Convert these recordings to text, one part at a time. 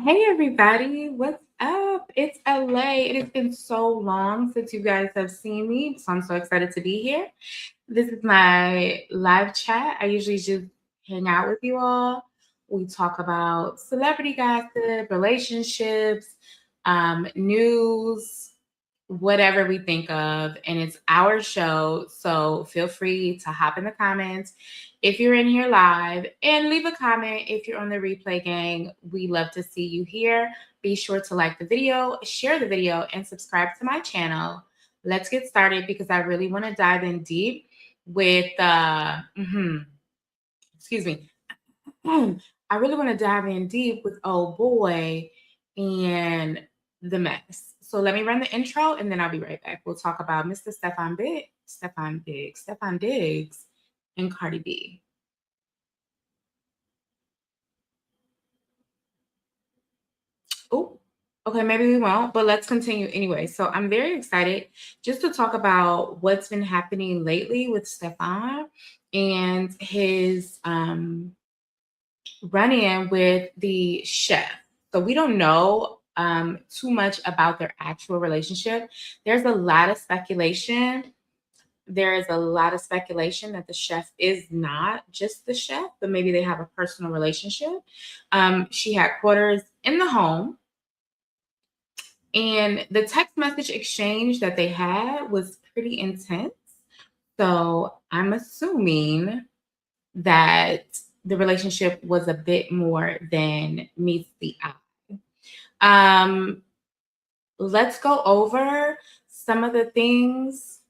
Hey everybody, what's up? It's LA. It has been so long since you guys have seen me, so I'm so excited to be here. This is my live chat. I usually just hang out with you all. We talk about celebrity gossip, relationships, news, whatever we think of, and it's our show. So feel free to hop in the comments if you're in here live and leave a comment if you're on the replay, gang. We love to see you here. Be sure to like the video, share the video, and subscribe to my channel. Let's get started because I really want to dive in deep with excuse me. I really want to dive in deep with oh boy and the mess. So let me run the intro and then I'll be right back. We'll talk about Mr. Steffon Diggs, and Cardi B. Oh, okay, maybe we won't, but let's continue anyway. So I'm very excited just to talk about what's been happening lately with Steffon and his run in with the chef. So we don't know too much about their actual relationship. There's a lot of speculation. There is a lot of speculation that the chef is not just the chef, but maybe they have a personal relationship. She had quarters in the home, and the text message exchange that they had was pretty intense. So I'm assuming that the relationship was a bit more than meets the eye. Um, let's go over some of the things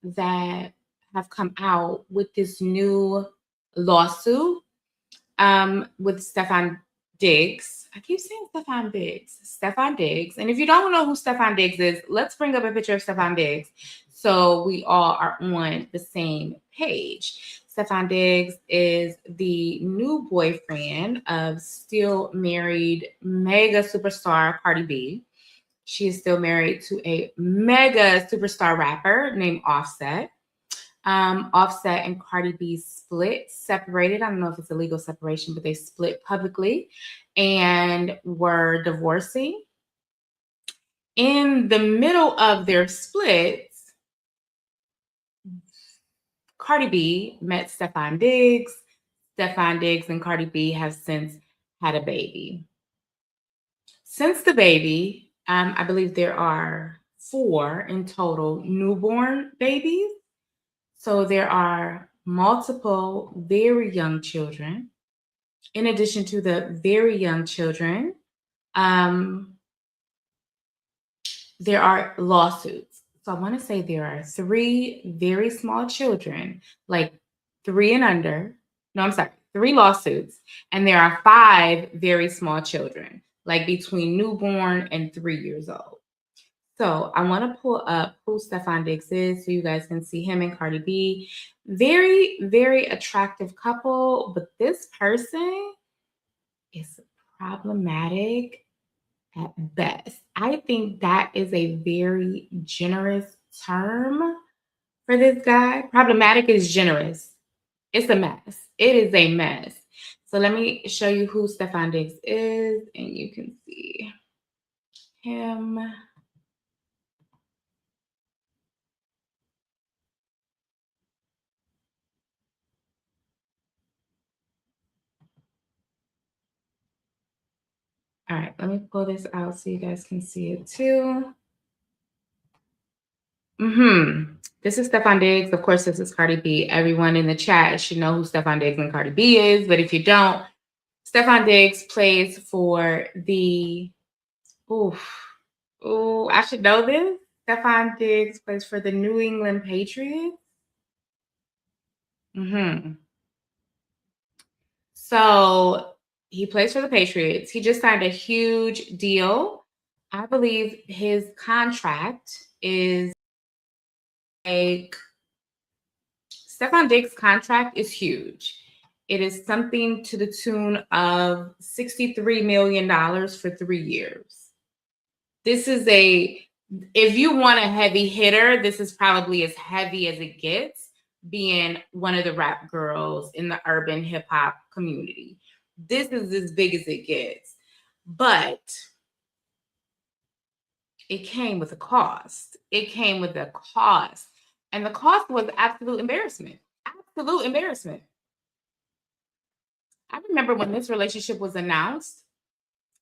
that have come out with this new lawsuit with Steffon Diggs. I keep saying Steffon Diggs. Steffon Diggs. And if you don't know who Steffon Diggs is, let's bring up a picture of Steffon Diggs so we all are on the same page. Steffon Diggs is the new boyfriend of still married mega superstar Cardi B. She is still married to a mega superstar rapper named Offset. Offset and Cardi B split, separated. I don't know if it's a legal separation, but they split publicly and were divorcing. In the middle of their splits, Cardi B met Steffon Diggs. Steffon Diggs and Cardi B have since had a baby. Since the baby, I believe there are 4 in total newborn babies. So there are multiple very young children. In addition to the very young children, there are lawsuits. So I want to say there are 3 very small children, like 3 and under. No, I'm sorry, 3 lawsuits. And there are 5 very small children, like between newborn and 3 years old. So I want to pull up who Steffon Diggs is so you guys can see him and Cardi B. Very, very attractive couple, but this person is problematic at best. I think that is a very generous term for this guy. Problematic is generous. It's a mess. It is a mess. So let me show you who Steffon Diggs is, and you can see him. All right, let me pull this out so you guys can see it too. This is Steffon Diggs. Of course, this is Cardi B. Everyone in the chat should know who Steffon Diggs and Cardi B is, but if you don't, Steffon Diggs plays for the I should know this. Steffon Diggs plays for the New England Patriots. So he plays for the Patriots. He just signed a huge deal. I believe his contract is like Steffon Diggs' contract is huge. It is something to the tune of $63 million for 3 years. This is if you want a heavy hitter, this is probably as heavy as it gets, being one of the rap girls in the urban hip hop community. This is as big as it gets. But it came with a cost. It came with a cost. And the cost was absolute embarrassment. Absolute embarrassment. I remember when this relationship was announced,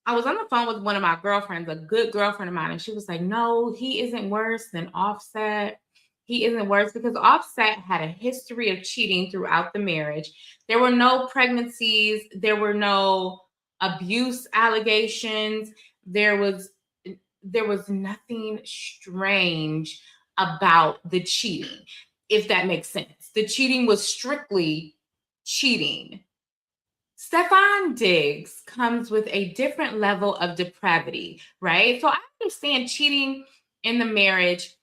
I was on the phone with one of my girlfriends, a good girlfriend of mine, and she was like, "No, he isn't worse than Offset. He isn't worse," because Offset had a history of cheating throughout the marriage. There were no pregnancies, there were no abuse allegations. There was there was nothing strange about the cheating, if that makes sense. The cheating was strictly cheating. Stefan Diggs comes with a different level of depravity, right? So I understand cheating in the marriage,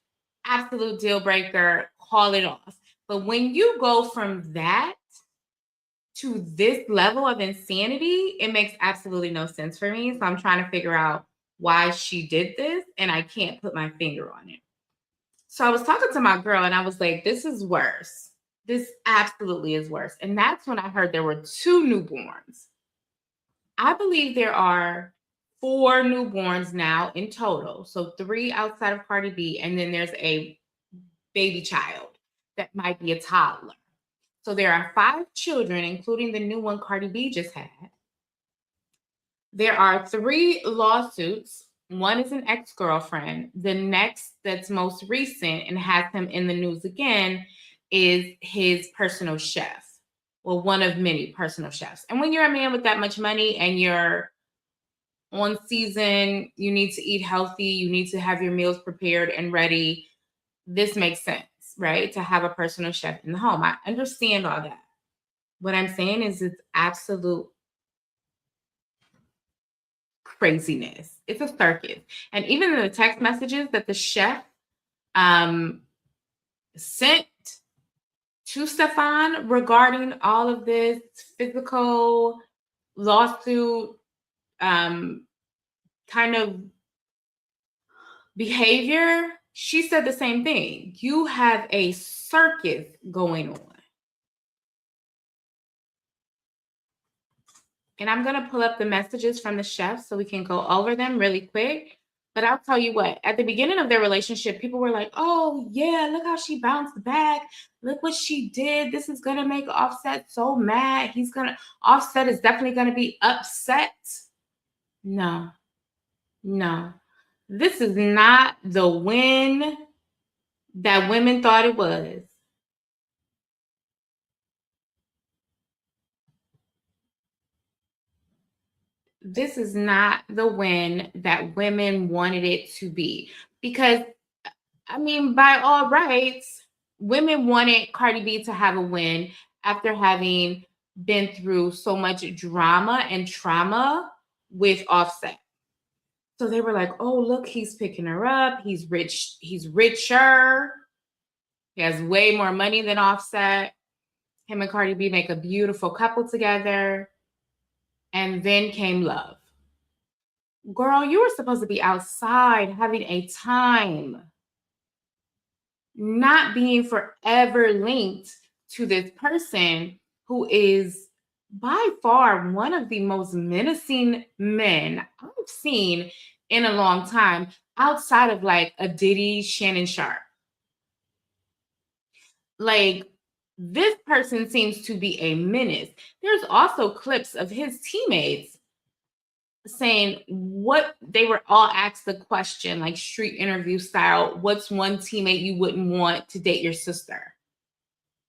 absolute deal breaker, call it off. But when you go from that to this level of insanity, it makes absolutely no sense for me. So I'm trying to figure out why she did this, and I can't put my finger on it. So I was talking to my girl, and I was like, this is worse. This absolutely is worse. And that's when I heard there were two newborns. I believe there are four newborns now in total. So three outside of Cardi B, and then there's a baby child that might be a toddler. So there are five children, including the new one Cardi B just had. There are three lawsuits. One is an ex girlfriend. The next, that's most recent and has him in the news again, is his personal chef. Well, one of many personal chefs. And when you're a man with that much money and you're on season, you need to eat healthy, you need to have your meals prepared and ready. This makes sense, right? To have a personal chef in the home. I understand all that. What I'm saying is it's absolute craziness. It's a circus. And even the text messages that the chef um, sent to Stefan regarding all of this physical lawsuit kind of behavior, she said the same thing. You have a circus going on. And I'm going to pull up the messages from the chef so we can go over them really quick. But I'll tell you what, at the beginning of their relationship, people were like, oh, yeah, look how she bounced back. Look what she did. This is going to make Offset so mad. Offset is definitely going to be upset. No, no. This is not the win that women thought it was. This is not the win that women wanted it to be. Because, I mean, by all rights, women wanted Cardi B to have a win after having been through so much drama and trauma with Offset. So they were like, oh, look, he's picking her up. He's rich. He's richer. He has way more money than Offset. Him and Cardi B make a beautiful couple together. And then came love. Girl, you were supposed to be outside having a time, not being forever linked to this person who is by far one of the most menacing men I've seen in a long time, outside of like a Diddy, Shannon Sharp. Like, this person seems to be a menace. There's also clips of his teammates saying what they were all asked the question, like street interview style, what's one teammate you wouldn't want to date your sister?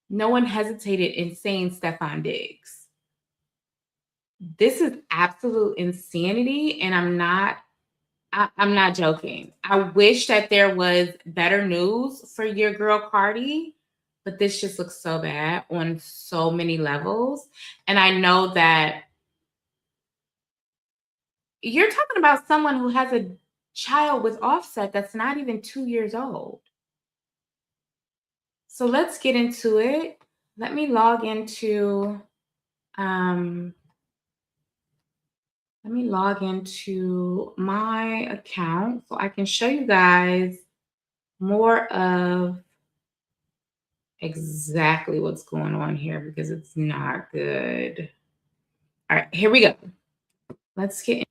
No one hesitated in saying Steffon Diggs. This is absolute insanity, and I'm not joking. I wish that there was better news for your girl Cardi, but this just looks so bad on so many levels. And I know that you're talking about someone who has a child with Offset that's not even 2 years old. So let's get into it. Let me log into my account so I can show you guys more of exactly what's going on here, because it's not good. All right, here we go. Let's get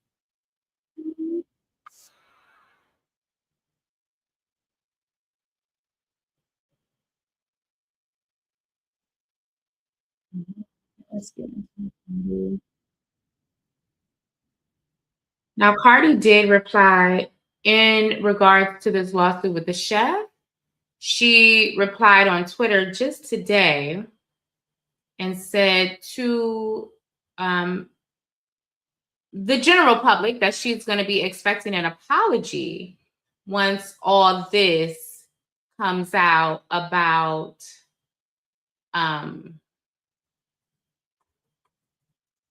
Let's get into Now, Cardi did reply in regards to this lawsuit with the chef. She replied on Twitter just today and said to um, the general public that she's going to be expecting an apology once all this comes out about um,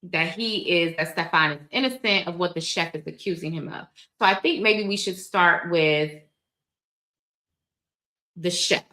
that Steffon is innocent of what the chef is accusing him of. So I think maybe we should start with the chef.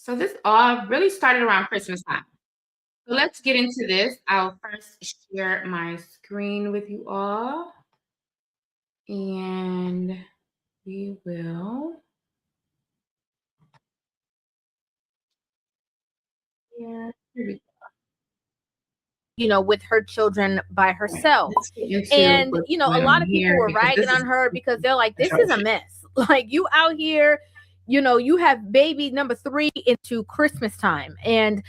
So this all really started around Christmas time. So let's get into this. I'll first share my screen with you all. And we will. Yeah, here we with her children by go. Right. herself. Let's get into And, what's a going lot on of people here were because ragging this on is her because they're like, this is a atrocious. mess. Like, you out here, you have baby number 3 into Christmas time. And,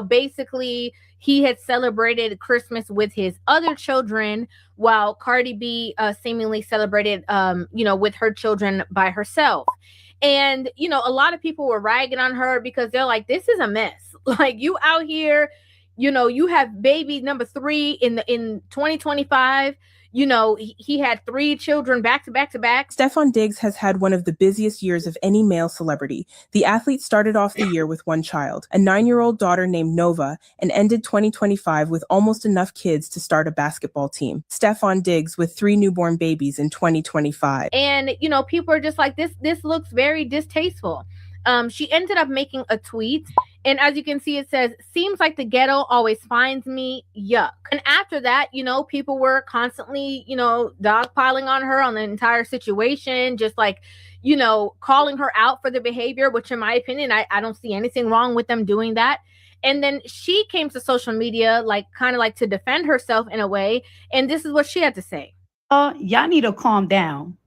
basically he had celebrated Christmas with his other children while Cardi B seemingly celebrated, with her children by herself. And, a lot of people were ragging on her because they're like, this is a mess. Like, you out here, you have baby number 3 in 2025. He had 3 children back to back to back. Steffon Diggs has had one of the busiest years of any male celebrity. The athlete started off the year with one child, a 9-year-old daughter named Nova, and ended 2025 with almost enough kids to start a basketball team. Steffon Diggs with 3 newborn babies in 2025. And, people are just like, this looks very distasteful. She ended up making a tweet, and as you can see, it says, seems like the ghetto always finds me, yuck. And after that, people were constantly, dogpiling on her on the entire situation, just like, calling her out for the behavior, which in my opinion, I don't see anything wrong with them doing that. And then she came to social media, like, kind of like to defend herself in a way. And this is what she had to say. y'all need to calm down.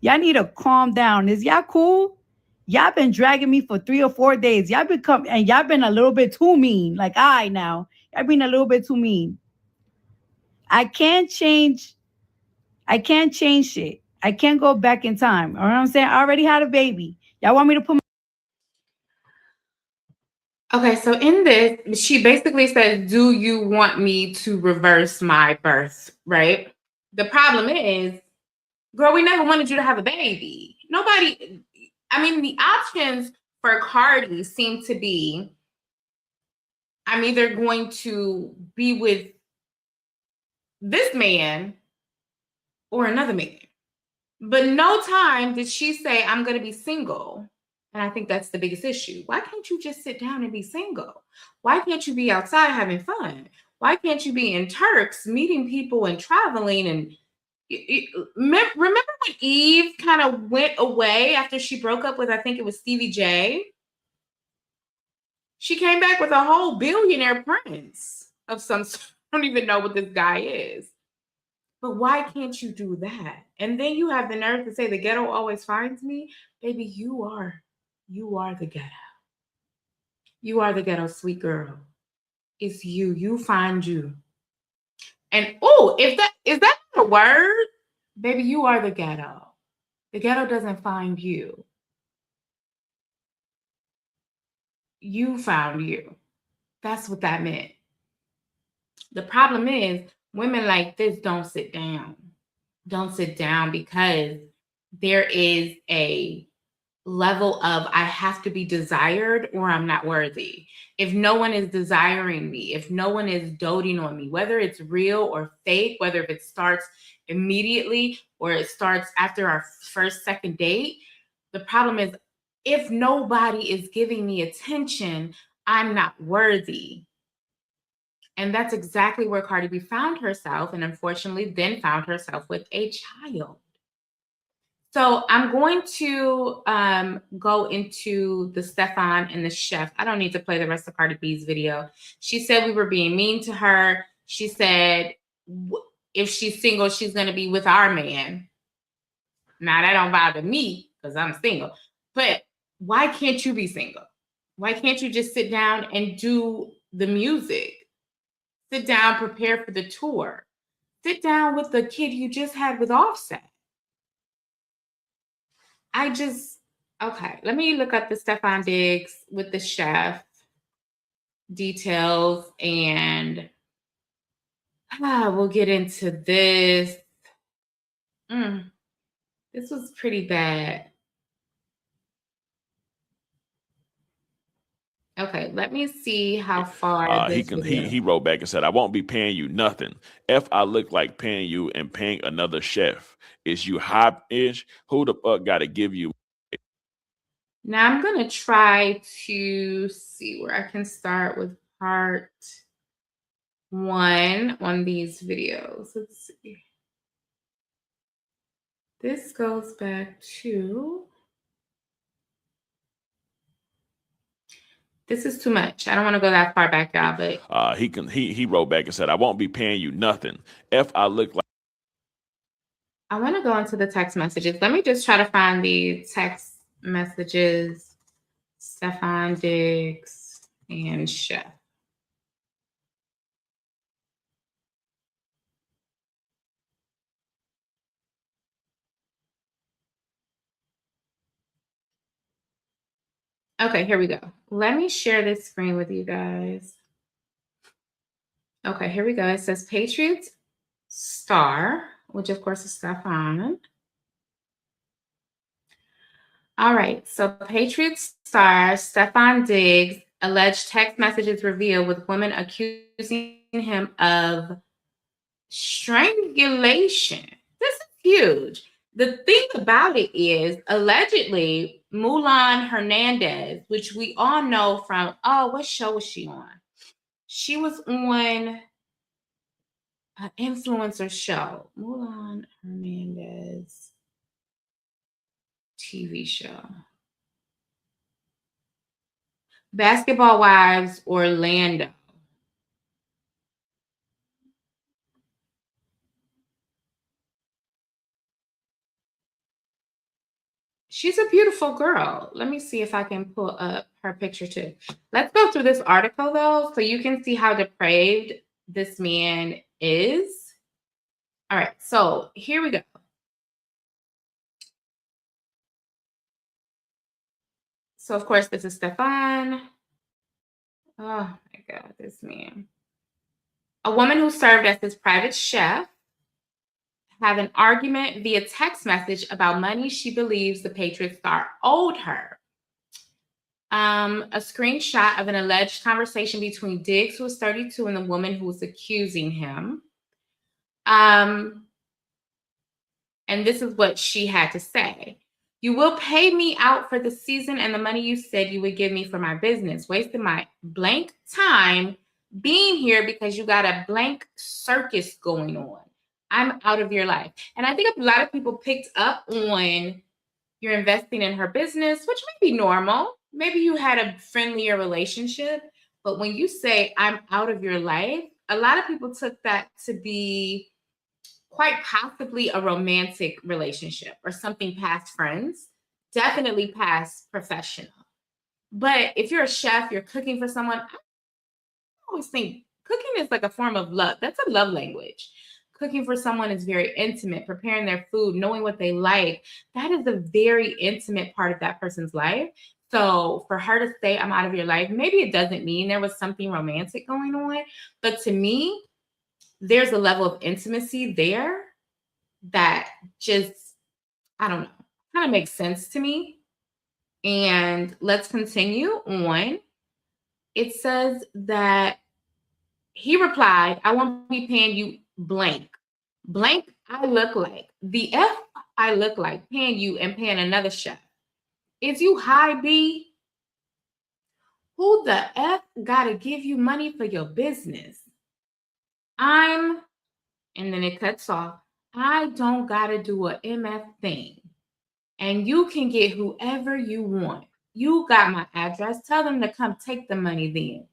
Y'all need to calm down. Is y'all cool? Y'all been dragging me for 3 or 4 days. Y'all been a little bit too mean. Like, now. Y'all been a little bit too mean. I can't change shit. I can't go back in time. You know what I'm saying? I already had a baby. Y'all want me to put Okay, so in this, she basically says, do you want me to reverse my birth, right? The problem is, girl, we never wanted you to have a baby. Nobody, I mean, the options for Cardi seem to be, I'm either going to be with this man or another man. But no time did she say, I'm going to be single. And I think that's the biggest issue. Why can't you just sit down and be single? Why can't you be outside having fun? Why can't you be in Turks, meeting people and traveling? And remember when Eve kind of went away after she broke up with, I think it was Stevie J? She came back with a whole billionaire prince of some sort. I don't even know what this guy is. But why can't you do that? And then you have the nerve to say the ghetto always finds me. Baby, you are the ghetto. You are the ghetto, sweet girl. It's you. You find you. And if that is that a word? Baby, you are the ghetto. The ghetto doesn't find you. You found you. That's what that meant. The problem is women like this don't sit down. Don't sit down because there is a level of I have to be desired or I'm not worthy. If no one is desiring me, if no one is doting on me, whether it's real or fake, whether if it starts immediately or it starts after our first, second date, the problem is if nobody is giving me attention, I'm not worthy. And that's exactly where Cardi B found herself, and unfortunately then found herself with a child. So I'm going to go into the Steffon and the chef. I don't need to play the rest of Cardi B's video. She said we were being mean to her. She said if she's single, she's going to be with our man. Now, that don't bother me because I'm single. But why can't you be single? Why can't you just sit down and do the music? Sit down, prepare for the tour. Sit down with the kid you just had with Offset. Okay, let me look up the Steffon Diggs with the chef details and we'll get into this. This was pretty bad. Okay, let me see how far he wrote back and said, I won't be paying you nothing. If I look like paying you and paying another chef, is you hot-ish? Who the fuck got to give you? Now I'm going to try to see where I can start with part 1 on these videos. Let's see. This goes back to... This is too much. I don't want to go that far back, y'all, but... He wrote back and said, I won't be paying you nothing. If I look like... I want to go into the text messages. Let me just try to find the text messages. Steffon Diggs and chef. Okay, here we go. Let me share this screen with you guys. Okay, here we go. It says Patriots star, which of course is Steffon. All right, so Patriots star Steffon Diggs alleged text messages revealed with women accusing him of strangulation. This is huge. The thing about it is, allegedly, Mulan Hernandez, which we all know from, what show was she on? She was on an influencer show. Mulan Hernandez TV show. Basketball Wives Orlando. She's a beautiful girl. Let me see if I can pull up her picture too. Let's go through this article though, so you can see how depraved this man is. All right, so here we go. So of course, this is Steffon. Oh my God, this man. A woman who served as his private chef had an argument via text message about money she believes the Patriots star owed her. A screenshot of an alleged conversation between Diggs, who was 32, and the woman who was accusing him. And this is what she had to say. You will pay me out for the season and the money you said you would give me for my business. Wasted my blank time being here because you got a blank circus going on. I'm out of your life. And I think a lot of people picked up on you're investing in her business, which may be normal. Maybe you had a friendlier relationship. But when you say I'm out of your life, a lot of people took that to be quite possibly a romantic relationship or something past friends, definitely past professional. But if you're a chef, you're cooking for someone, I always think cooking is like a form of love. That's a love language. Cooking for someone is very intimate, preparing their food, knowing what they like. That is a very intimate part of that person's life. So for her to say, I'm out of your life, maybe it doesn't mean there was something romantic going on. But to me, there's a level of intimacy there that just, I don't know, kind of makes sense to me. And let's continue on. It says that he replied, I won't be paying you blank. Blank I look like. The F I look like paying you and paying another chef. Is you high B? Who the F gotta give you money for your business? And then it cuts off. I don't gotta do a MF thing. and you can get whoever you want. You got my address. Tell them to come take the money then.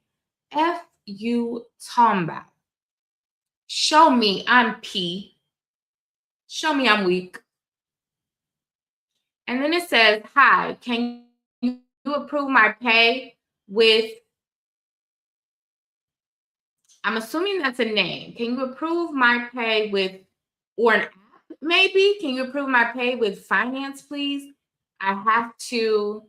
F you talking about. Show me I'm P. Show me I'm weak. And then it says, hi, can you approve my pay with, I'm assuming that's a name. Can you approve my pay with, or an app maybe? Can you approve my pay with finance, please? I have to,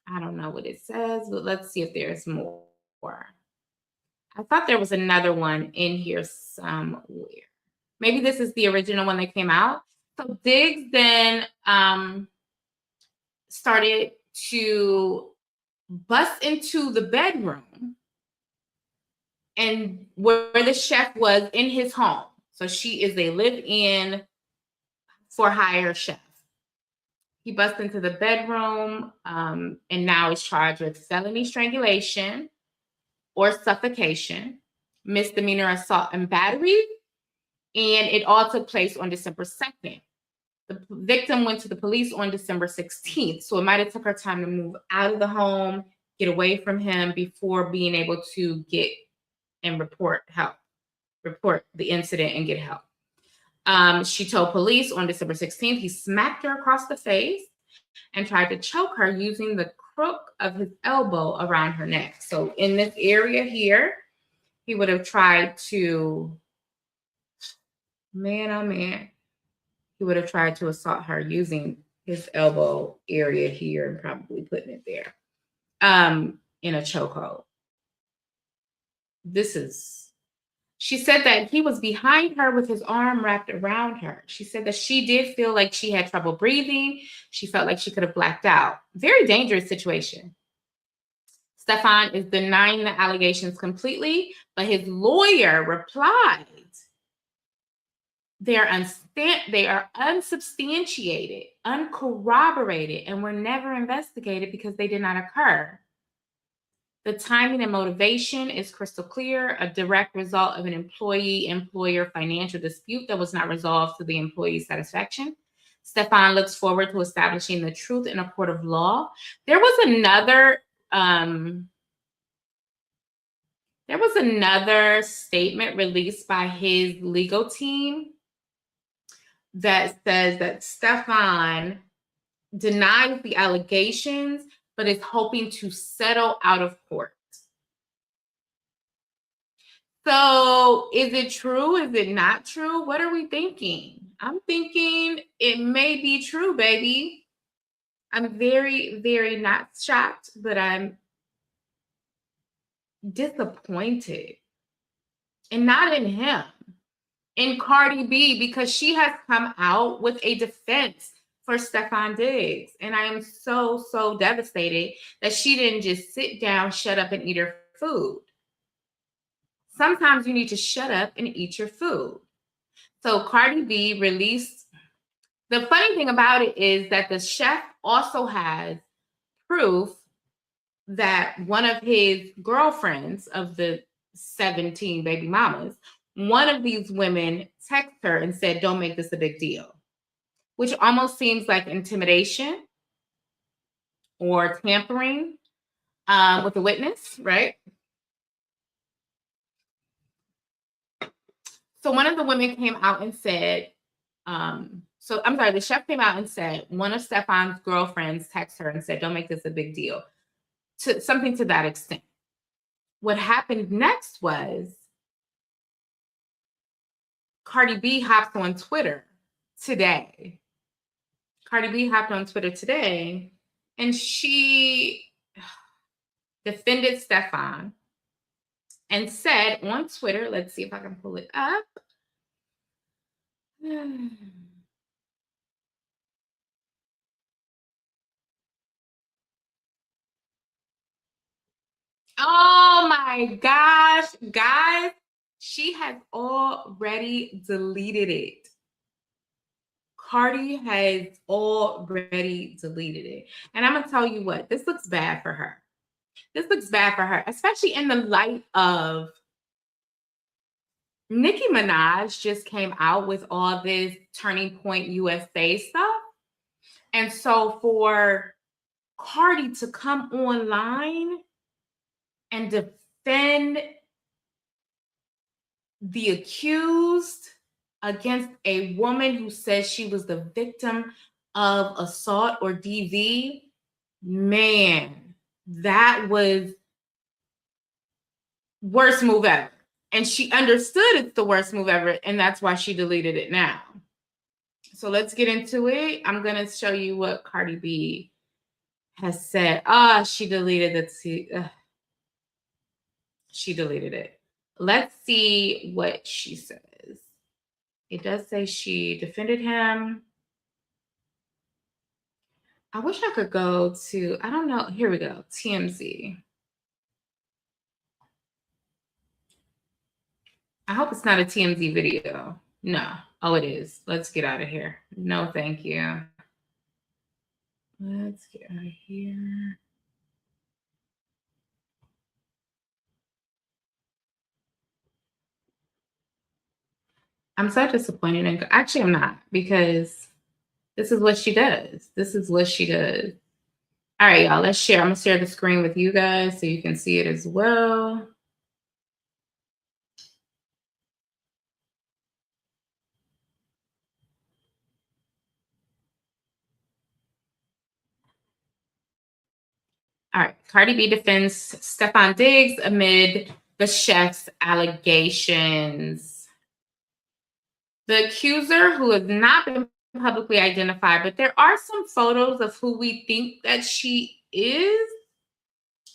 I don't know what it says, but let's see if there's more. I thought there was another one in here somewhere. Maybe this is the original one that came out. So Diggs then started to bust into the bedroom and where the chef was in his home. So she is a live-in for hire chef. He busts into the bedroom and now is charged with felony strangulation or suffocation, misdemeanor assault and battery, and it all took place on December 2nd. The victim went to the police on December 16th, so it might have took her time to move out of the home, get away from him before being able to get and report the incident and get help. She told police on December 16th he smacked her across the face and tried to choke her using the crook of his elbow around her neck. So in this area here, he would have tried to, man, oh man, he would have tried to assault her using his elbow area here and probably putting it there in a chokehold. She said that he was behind her with his arm wrapped around her. She said that she did feel like she had trouble breathing. She felt like she could have blacked out. Very dangerous situation. Steffon is denying the allegations completely, but his lawyer replied, they are unsubstantiated, uncorroborated, and were never investigated because they did not occur. The timing and motivation is crystal clear, a direct result of an employee-employer financial dispute that was not resolved to the employee's satisfaction. Steffon looks forward to establishing the truth in a court of law. There was another statement released by his legal team that says that Steffon denies the allegations, but is hoping to settle out of court. So is it true? Is it not true? What are we thinking? I'm thinking it may be true, baby. I'm very, very not shocked, but I'm disappointed. And not in him, in Cardi B, because she has come out with a defense for Steffon Diggs. And I am so, so devastated that she didn't just sit down, shut up, and eat her food. Sometimes you need to shut up and eat your food. So Cardi B released, the funny thing about it is that the chef also has proof that one of his girlfriends of the 17 baby mamas, one of these women texted her and said, don't make this a big deal, which almost seems like intimidation or tampering with the witness, right? So one of the women came out and said, the chef came out and said, one of Steffon's girlfriends texted her and said, don't make this a big deal, something to that extent. What happened next was Cardi B hopped on Twitter today. And she defended Steffon and said on Twitter, let's see if I can pull it up. Oh my gosh, guys, she has already deleted it. Cardi has already deleted it. And I'm going to tell you what, this looks bad for her. Especially in the light of Nicki Minaj just came out with all this Turning Point USA stuff. And so for Cardi to come online and defend the accused against a woman who says she was the victim of assault or DV, man, that was worst move ever. And she understood it's the worst move ever, and that's why she deleted it now. So let's get into it. I'm going to show you what Cardi B has said. She deleted it. She deleted it. Let's see what she says. It does say she defended him. I wish I could go to, I don't know. Here we go. TMZ. I hope it's not a TMZ video. No. Oh, it is. Let's get out of here. No, thank you. Let's get out of here. I'm so disappointed. And actually, I'm not, because this is what she does. This is what she does. All right, y'all, let's share. I'm going to share the screen with you guys so you can see it as well. All right, Cardi B defends Steffon Diggs amid the chef's allegations. The accuser, who has not been publicly identified, but there are some photos of who we think that she is.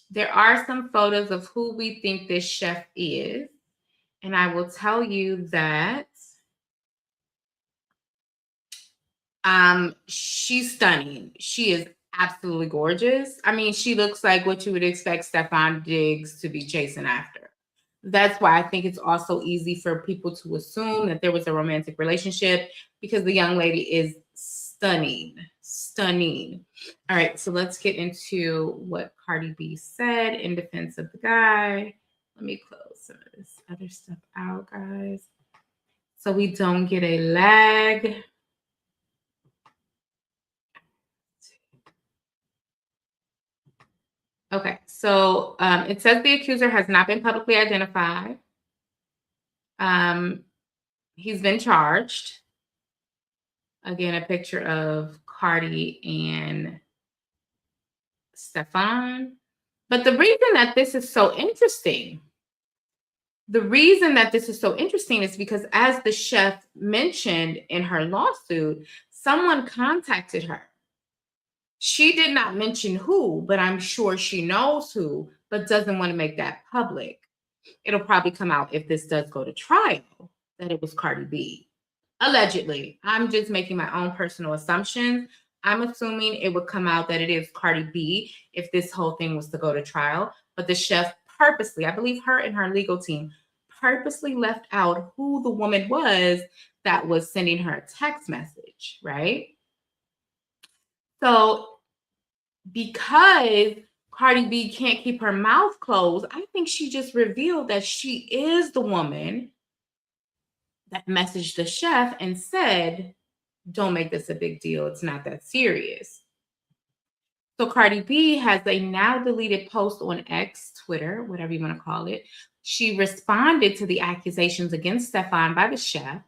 There are some photos of who we think this chef is. And I will tell you that she's stunning. She is absolutely gorgeous. I mean, she looks like what you would expect Steffon Diggs to be chasing after. That's why I think it's also easy for people to assume that there was a romantic relationship, because the young lady is stunning, stunning. All right, so let's get into what Cardi B said in defense of the guy. Let me close some of this other stuff out, guys, so we don't get a lag. Okay, so it says the accuser has not been publicly identified. He's been charged. Again, a picture of Cardi and Steffon. But the reason that this is so interesting, is because, as the chef mentioned in her lawsuit, someone contacted her. She did not mention who, but I'm sure she knows who, but doesn't want to make that public. It'll probably come out, if this does go to trial, that it was Cardi B. Allegedly. I'm just making my own personal assumptions. I'm assuming it would come out that it is Cardi B if this whole thing was to go to trial. But the chef purposely, I believe her and her legal team, purposely left out who the woman was that was sending her a text message, right? So because Cardi B can't keep her mouth closed, I think she just revealed that she is the woman that messaged the chef and said, don't make this a big deal. It's not that serious. So Cardi B has a now deleted post on X, Twitter, whatever you want to call it. She responded to the accusations against Steffon by the chef,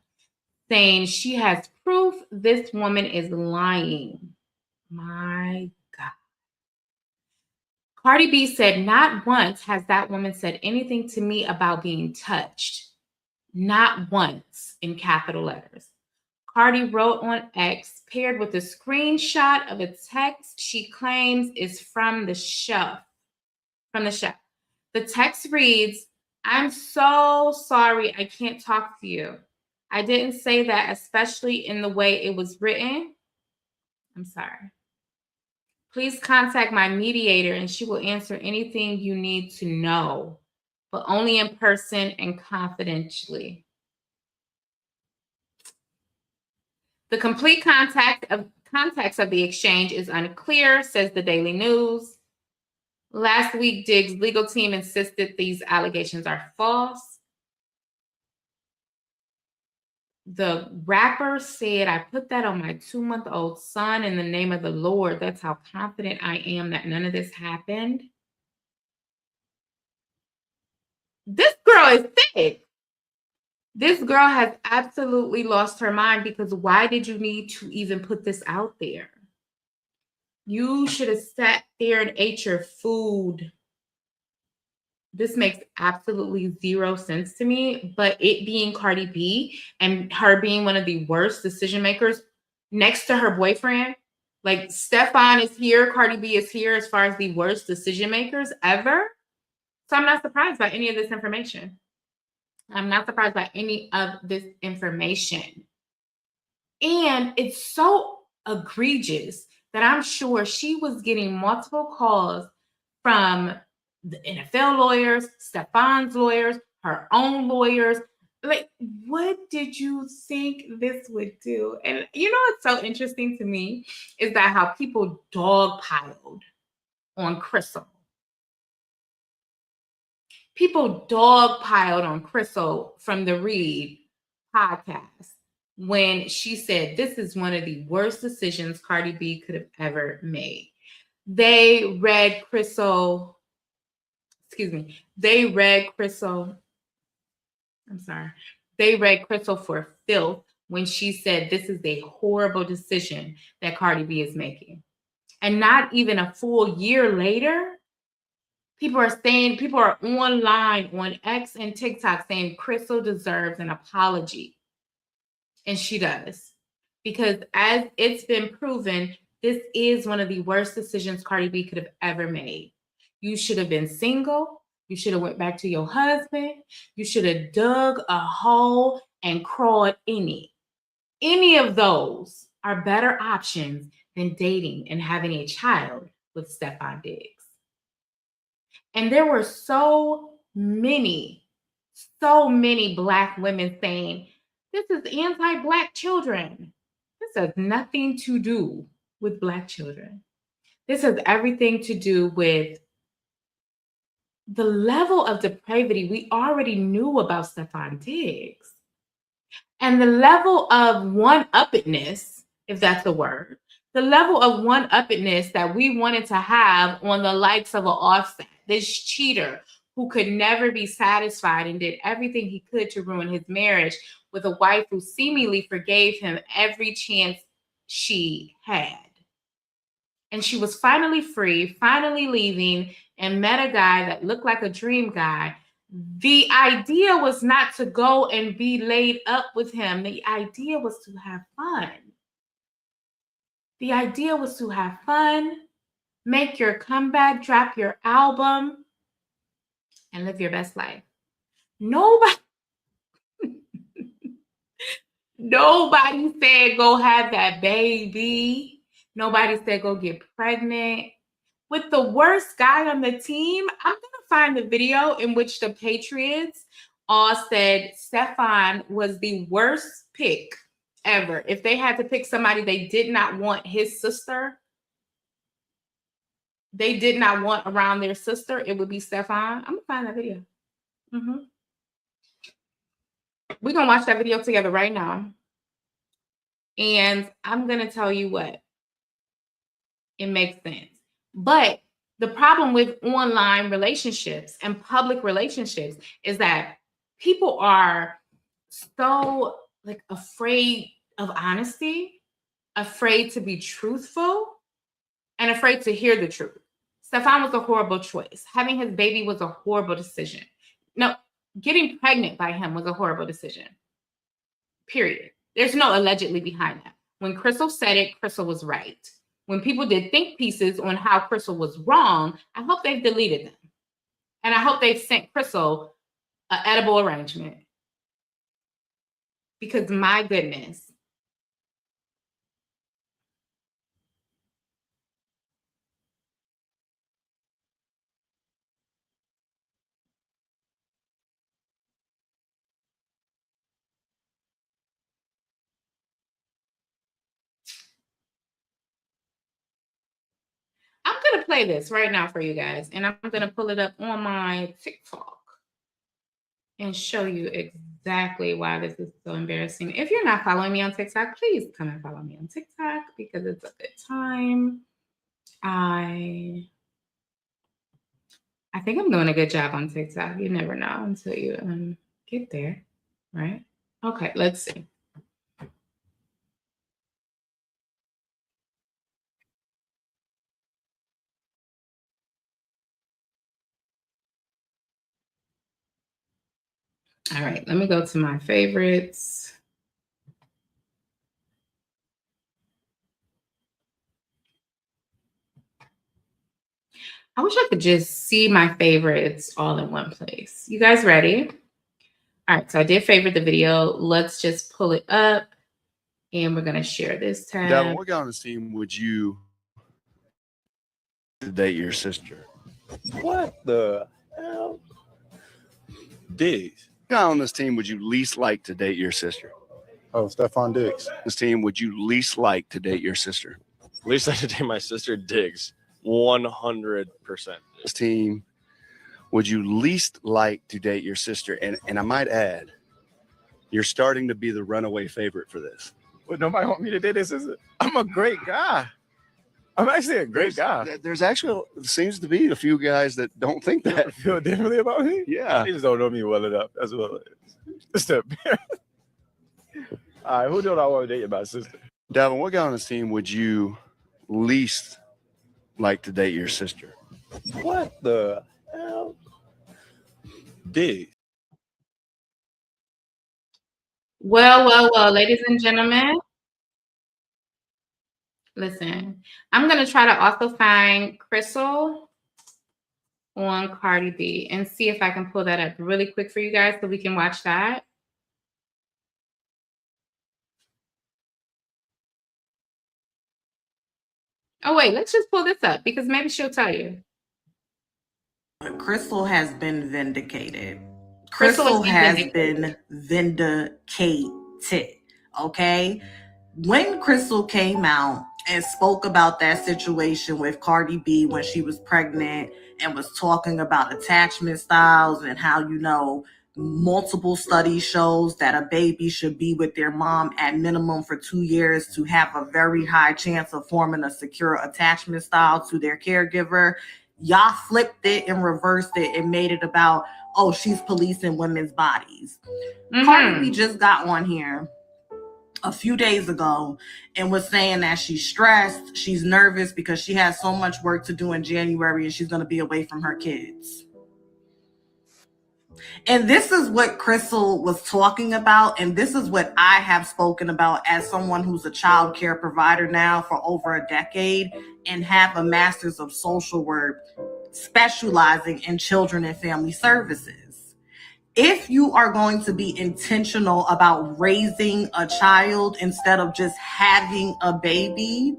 saying she has proof this woman is lying. My God. Cardi B said, not once has that woman said anything to me about being touched. Not once, in capital letters. Cardi wrote on X, paired with a screenshot of a text she claims is from the chef. The text reads, I'm so sorry I can't talk to you. I didn't say that, especially in the way it was written. I'm sorry. Please contact my mediator and she will answer anything you need to know, but only in person and confidentially. The complete context of the exchange is unclear, says the Daily News. Last week, Diggs' legal team insisted these allegations are false. The rapper said, I put that on my 2-month-old son in the name of the Lord. That's how confident I am that none of this happened. This girl is sick. This girl has absolutely lost her mind, because why did you need to even put this out there? You should have sat there and ate your food. This makes absolutely zero sense to me, but it being Cardi B and her being one of the worst decision makers next to her boyfriend, like Steffon is here, Cardi B is here as far as the worst decision makers ever. So I'm not surprised by any of this information. I'm not surprised by any of this information. And it's so egregious that I'm sure she was getting multiple calls from the NFL lawyers, Steffon's lawyers, her own lawyers. Like, what did you think this would do? And you know what's so interesting to me is that how people dogpiled on Crystal. People dogpiled on Crystal from the Read podcast when she said this is one of the worst decisions Cardi B could have ever made. They read Crystal for filth when she said this is a horrible decision that Cardi B is making. And not even a full year later, people are online on X and TikTok saying Crystal deserves an apology. And she does. Because as it's been proven, this is one of the worst decisions Cardi B could have ever made. You should have been single. You should have went back to your husband. You should have dug a hole and crawled in it. Any of those are better options than dating and having a child with Steffon Diggs. And there were so many Black women saying, this is anti-Black children. This has nothing to do with Black children. This has everything to do with the level of depravity we already knew about Steffon Diggs. And the level of one-uppedness, if that's a word, the level of one-uppedness that we wanted to have on the likes of an Offset, this cheater who could never be satisfied and did everything he could to ruin his marriage with a wife who seemingly forgave him every chance she had. And she was finally free, finally leaving, and met a guy that looked like a dream guy. The idea was not to go and be laid up with him. The idea was to have fun. The idea was to have fun, make your comeback, drop your album, and live your best life. Nobody said go have that baby. Nobody said go get pregnant. With the worst guy on the team, I'm going to find the video in which the Patriots all said Steffon was the worst pick ever. If they had to pick somebody they did not want his sister, they did not want around their sister, it would be Steffon. I'm going to find that video. We're going to watch that video together right now. And I'm going to tell you what. It makes sense. But the problem with online relationships and public relationships is that people are so afraid of honesty, afraid to be truthful, and afraid to hear the truth. Steffon was a horrible choice. Having his baby was a horrible decision. No, getting pregnant by him was a horrible decision. Period. There's no allegedly behind that. When Crystal said it, Crystal was right. When people did think pieces on how Crystal was wrong, I hope they've deleted them. And I hope they've sent Crystal an edible arrangement. Because my goodness. I'm going to play this right now for you guys. And I'm going to pull it up on my TikTok and show you exactly exactly why this is so embarrassing. If you're not following me on TikTok, please come and follow me on TikTok because it's a good time. I think I'm doing a good job on TikTok. You never know until you get there, right? Okay, let's see. All right, let me go to my favorites. I wish I could just see my favorites all in one place. You guys ready? All right, so I did favorite the video. Let's just pull it up and we're gonna share this tab. Devin, what kind of scene would you date your sister? What the hell? Diggs. What guy on this team would you least like to date your sister? Oh, Steffon Diggs. This team would you least like to date your sister? Least I could date my sister Diggs. 100%. This team would you least like to date your sister? And I might add, you're starting to be the runaway favorite for this. Would nobody want me to date this sister? I'm a great guy. I'm actually a great guy. There's actually seems to be a few guys that don't think that. You feel differently about me? Yeah. They just don't know me well enough. That's what it is. It's the all right, who don't I want to date my sister? Devin, what guy on this team would you least like to date your sister? What the hell? Diggs. Well, ladies and gentlemen. Listen, I'm going to try to also find Crystal on Cardi B and see if I can pull that up really quick for you guys so we can watch that. Oh, wait, let's just pull this up because maybe she'll tell you. Crystal has been vindicated. Crystal has been vindicated. Okay? When Crystal came out and spoke about that situation with Cardi B when she was pregnant and was talking about attachment styles and how, multiple studies shows that a baby should be with their mom at minimum for 2 years to have a very high chance of forming a secure attachment style to their caregiver. Y'all flipped it and reversed it and made it about, oh, she's policing women's bodies. Mm-hmm. Cardi B just got on here a few days ago and was saying that she's stressed, she's nervous because she has so much work to do in January and she's going to be away from her kids. And this is what Crystal was talking about, and this is what I have spoken about as someone who's a child care provider now for over a decade and have a master's of social work specializing in children and family services. If you are going to be intentional about raising a child instead of just having a baby,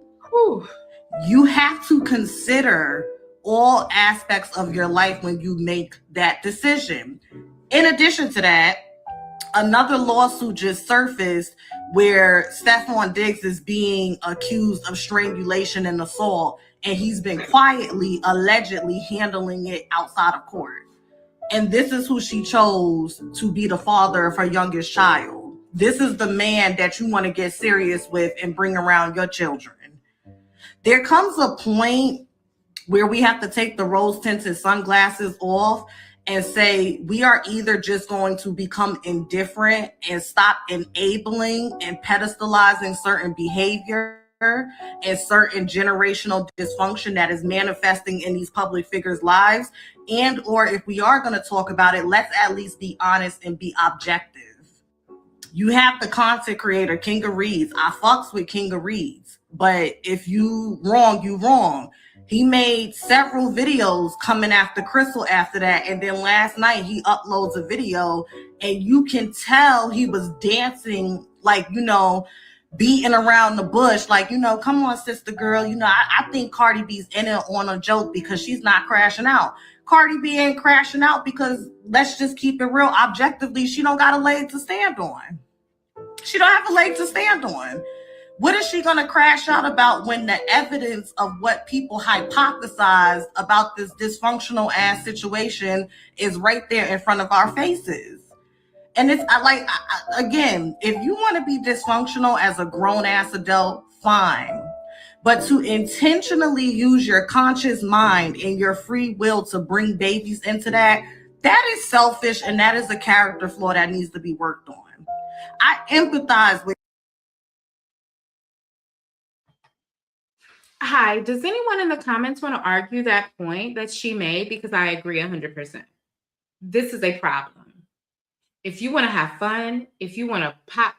you have to consider all aspects of your life when you make that decision. In addition to that, another lawsuit just surfaced where Steffon Diggs is being accused of strangulation and assault, and he's been quietly, allegedly handling it outside of court. And this is who she chose to be the father of her youngest child. This is the man that you want to get serious with and bring around your children. There comes a point where we have to take the rose-tinted sunglasses off and say we are either just going to become indifferent and stop enabling and pedestalizing certain behavior and certain generational dysfunction that is manifesting in these public figures' lives, and or if we are going to talk about it, let's at least be honest and be objective. You have the content creator King of Reeds. I fucks with King of Reeds, but if you wrong, you wrong. He made several videos coming after Crystal after that. And then last night he uploads a video and you can tell he was dancing, like, beating around the bush. Like, come on, sister girl. I think Cardi B's in it on a joke because she's not crashing out. Cardi B ain't crashing out because let's just keep it real. Objectively, she don't got a leg to stand on. She don't have a leg to stand on. What is she going to crash out about when the evidence of what people hypothesize about this dysfunctional ass situation is right there in front of our faces? And it's again, if you want to be dysfunctional as a grown ass adult, fine. But to intentionally use your conscious mind and your free will to bring babies into that is selfish, and that is a character flaw that needs to be worked on. I empathize with. Hi, does anyone in the comments want to argue that point that she made? Because I agree 100%. This is a problem. If you want to have fun, if you want to pop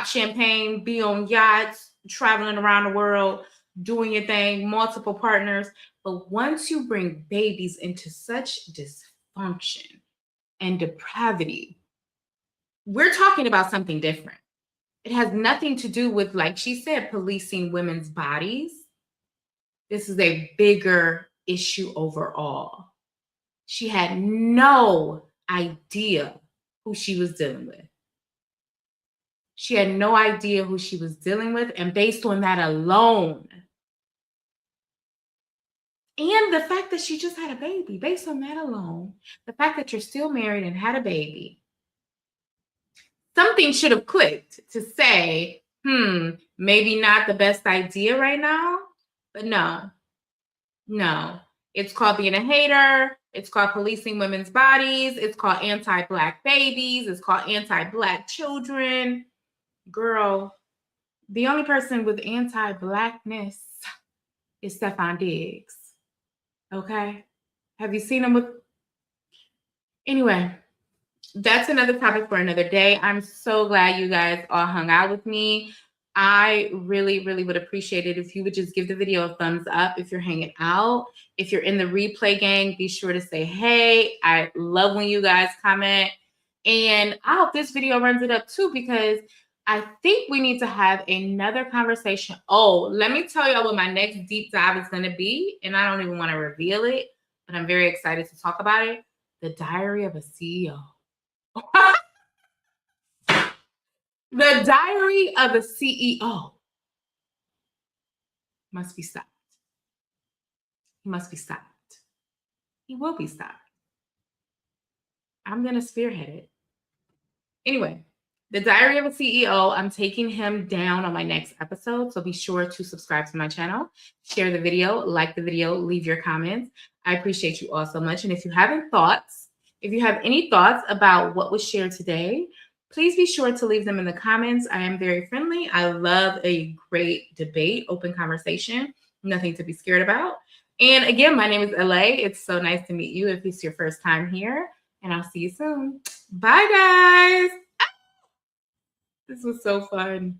champagne, be on yachts, traveling around the world, doing your thing, multiple partners. But once you bring babies into such dysfunction and depravity, we're talking about something different. It has nothing to do with, like she said, policing women's bodies. This is a bigger issue overall. She had no idea who she was dealing with. She had no idea who she was dealing with. And based on that alone, and the fact that she just had a baby, based on that alone, the fact that you're still married and had a baby, something should have clicked to say, maybe not the best idea right now. But no. It's called being a hater. It's called policing women's bodies. It's called anti-Black babies. It's called anti-Black children. Girl, the only person with anti-Blackness is Steffon Diggs. Okay? Have you seen him with... Anyway, that's another topic for another day. I'm so glad you guys all hung out with me. I really, really would appreciate it if you would just give the video a thumbs up if you're hanging out. If you're in the replay gang, be sure to say, hey. I love when you guys comment. And I hope this video runs it up too, because I think we need to have another conversation. Oh, let me tell y'all what my next deep dive is going to be. And I don't even want to reveal it, but I'm very excited to talk about it. The Diary of a CEO. The Diary of a CEO must be stopped. He must be stopped. He will be stopped. I'm going to spearhead it. Anyway, The Diary of a CEO, I'm taking him down on my next episode, so be sure to subscribe to my channel, share the video, like the video, leave your comments. I appreciate you all so much. And if you have any thoughts about what was shared today, please be sure to leave them in the comments. I am very friendly. I love a great debate, open conversation, nothing to be scared about. And again, my name is LA. It's so nice to meet you if it's your first time here, and I'll see you soon. Bye, guys. This was so fun.